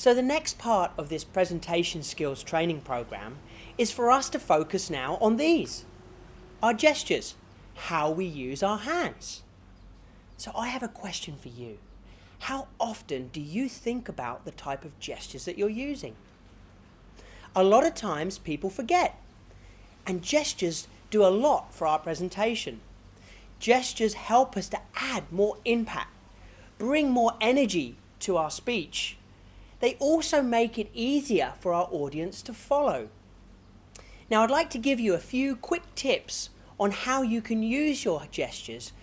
So the next part of this presentation skills training program is for us to focus now on these, our gestures, how we use our hands. So I have a question for you. How often do you think about the type of gestures that you're using? A lot of times people forget, and gestures do a lot for our presentation. Gestures help us to add more impact, bring more energy to our speech. They also make it easier for our audience to follow. Now, I'd like to give you a few quick tips on how you can use your gestures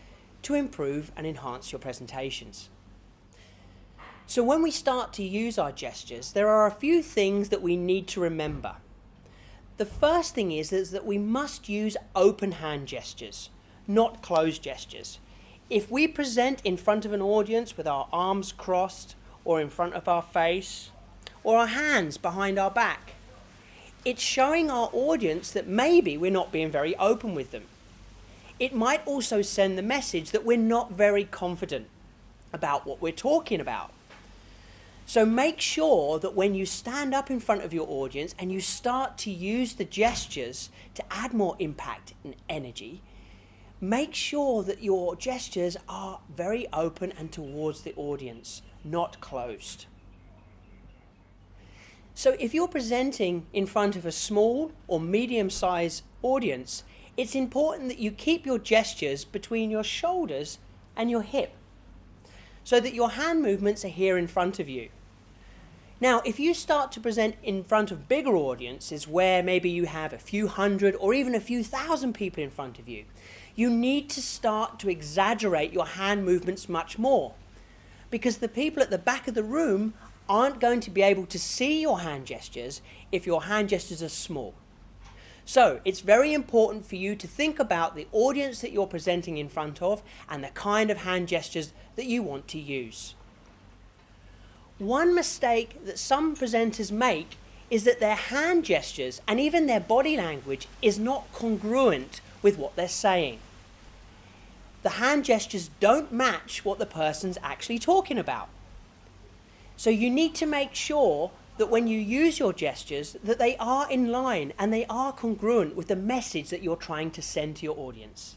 to improve and enhance your presentations. So when we start to use our gestures, there are a few things that we need to remember. The first thing is that we must use open hand gestures, not closed gestures. If we present in front of an audience with our arms crossed, or in front of our face, or our hands behind our back, it's showing our audience that maybe we're not being very open with them. It might also send the message that we're not very confident about what we're talking about. So make sure that when you stand up in front of your audience and you start to use the gestures to add more impact and energy, make sure that your gestures are very open and towards the audience, not closed. So if you're presenting in front of a small or medium-sized audience, it's important that you keep your gestures between your shoulders and your hip, so that your hand movements are here in front of you. Now, if you start to present in front of bigger audiences where maybe you have a few hundred or even a few thousand people in front of you, you need to start to exaggerate your hand movements much more, because the people at the back of the room aren't going to be able to see your hand gestures if your hand gestures are small. So it's very important for you to think about the audience that you're presenting in front of and the kind of hand gestures that you want to use. One mistake that some presenters make is that their hand gestures and even their body language is not congruent with what they're saying. The hand gestures don't match what the person's actually talking about. So you need to make sure that when you use your gestures that they are in line and they are congruent with the message that you're trying to send to your audience.